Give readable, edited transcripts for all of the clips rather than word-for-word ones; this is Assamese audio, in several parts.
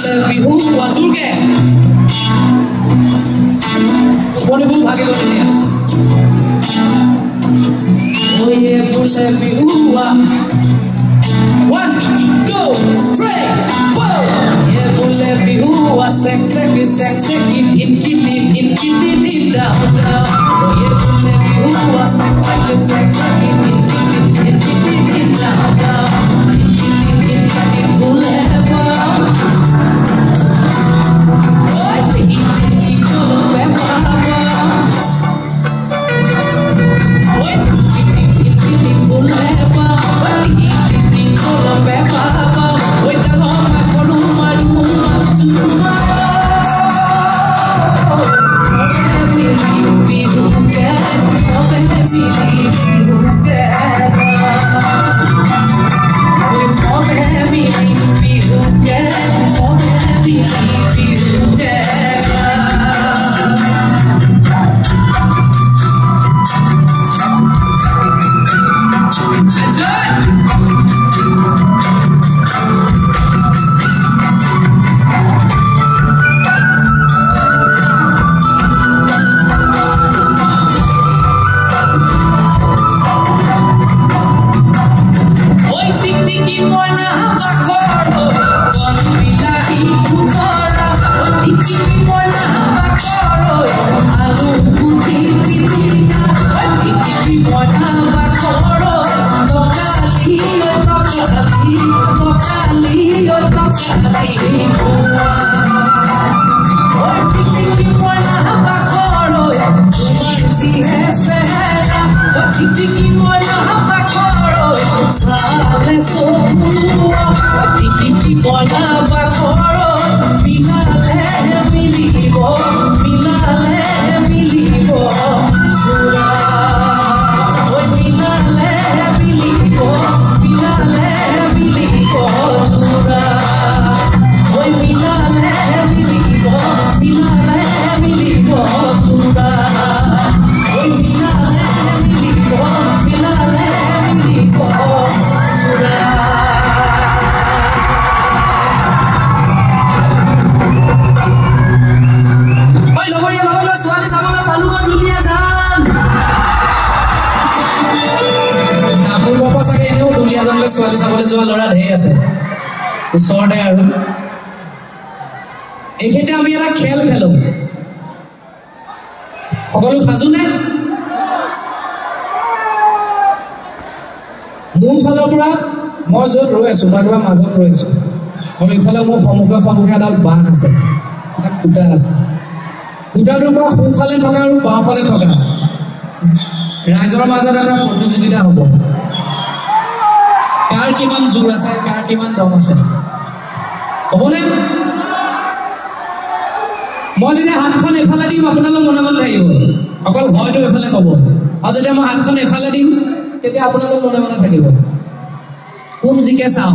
বোলে বিহু আজুৰকে টোপনিবোৰ ভাগি গ'ল এতিয়া ওয়ে বোলে বিহু 1 2 3 4 ये बोले बिहू सेक्सी ढिनकी ढिन दाओ ये बोले बिहू सेक्सी ढिनकी ढिन दाओ ढिनकी बोले पाओ ओए ढिनकी बोले पाओ ओए ढिनकी बोले पाओ ढिनकी बोले पाओ ओए तलो मैं फरू मारू ছোৱালী চাবলৈ যোৱা ল'ৰা ঢেৰ আছে ওচৰতে আৰু এইখিনিতে আমি এটা খেল খেলো সকলো সাজুনে মোৰ ফালৰ পৰা মই য'ত ৰৈ আছো মই কিবা মাজত ৰৈ আছো আৰু ইফালে মোৰ সন্মুখে এডাল বাঁহ আছে এটা খুঁটা আছে খুঁটাটোৰ পৰা সোঁফালে থকা আৰু বাওঁফালে থকা ৰাইজৰ মাজত এটা প্ৰতিযোগিতা হ'ব কাৰ কিমান জোৰ আছে কাৰ কিমান দম আছে হ'বনে মই যেতিয়া হাতখন এফালে দিম আপোনালোক মনে মনে থাকিব অকল হয়তো এফালে ক'ব আৰু যেতিয়া মই হাতখন এফালে দিম তেতিয়া আপোনালোক মনে মনে থাকিব কোন জিকে চাওঁ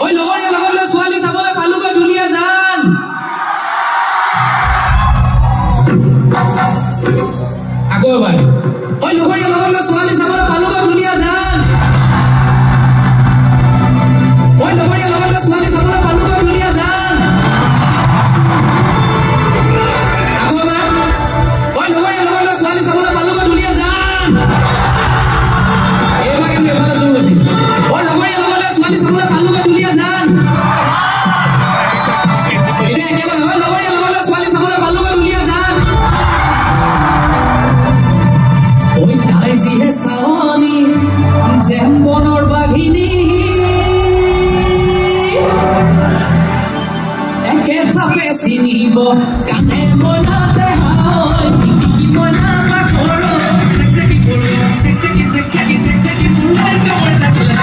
ঐ লগৰীয়া লগৰীয়া ছোৱালী চাবলৈ পালোগৈ ধুনীয়া জান আকৌ এবাৰ ঐ লগৰীয়া লগৰীয়া ছোৱালী চাবলৈ পালোগৈ ধুনীয়া জান ঐ লগৰীয়া লগৰীয়া ছোৱালী চাবলৈ পালোগৈ ধুনীয়া জান আকৌ এবাৰ ঐ লগৰীয়া লগৰীয়া ছোৱালী চাবলৈ পালোগৈ ধুনীয়া জান এইবাৰ কিন্তু এফালে জোৰ হৈছিল ঐ লগৰীয়া লগৰীয়া ছোৱালী চাবলৈ পালোগৈ ধুনীয়া জান এতিয়া একেলগে ঐ লগৰীয়া লগৰীয়া ছোৱালী চাবলৈ পালোগৈ ধুনীয়া জান ঐ তাই যিহে চাৱনি যেন বনৰ বাঘিনী একে থাপে চিনিব কানে মনাতে হয় মনা বাঘৰ সেক্সি মুলাই কাপড়ে কাটলে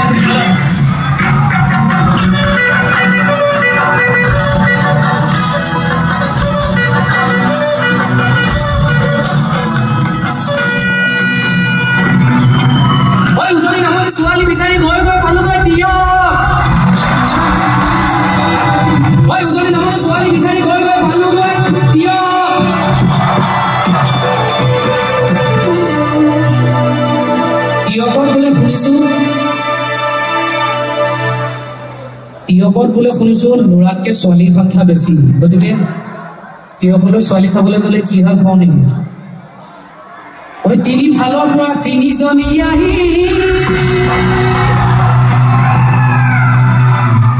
ওই উজনি নামনি ছোৱালী বিচাৰি গৈ গৈ পালোগৈ দিয় ওই উজনি নামনি ছোৱালী বিচাৰি গৈ গৈ পালোগৈ দিয় তিয়কৰ বোলে শুনিছো বোলে শুনিছো ল'ৰাতকে ছোৱালীৰ সংখ্যা বেছি গতিকে তিয়কলো ছোৱালী চাবলৈ গ'লে কি হয় কওঁ নেকি ওই তিনি ফালৰ পৰা তিনিজনী আহি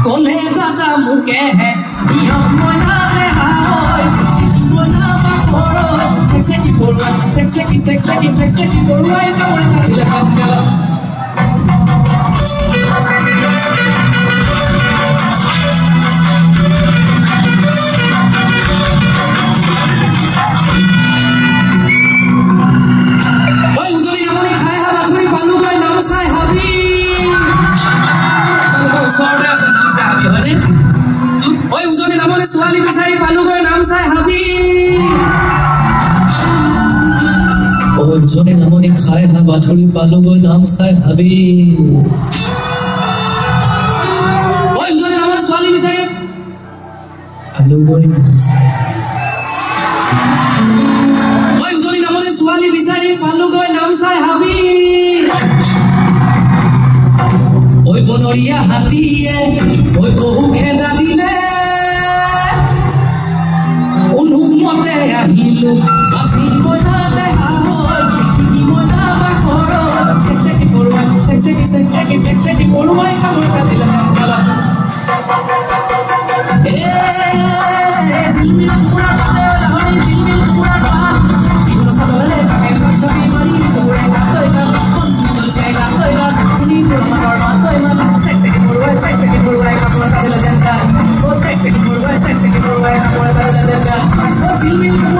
কোনে দাদা মুকে হে নিয়ম মনালে হয় মনা বাকৰ সেক্সি বৰুৱা সেক্সি বৰুৱাই কামৰে কাটিলে কামলা Oi, uzone namone swali bisari palugo naam sai habi. Oi, uzone namone khai ha bathuri palugo naam sai habi. Oi, uzone namone swali bisari palugo naam sai. Oi, uzone namone swali bisari palugo naam sai habi. Oi, bonoria hatiye, oi kohu kheda dile. Unhumote ahilu, asi mona deha hoy, ki mona bakoro, sexy porwa kamor ka dila kala. Dilmil pura bale hori dilmil pura baat, dilo sa dole ka kaisa sabi mari dore ka toy ka suni porwa toy ma sexy porwa kamor ka dila kala. Oh sexy porwa kamor ka dila kala.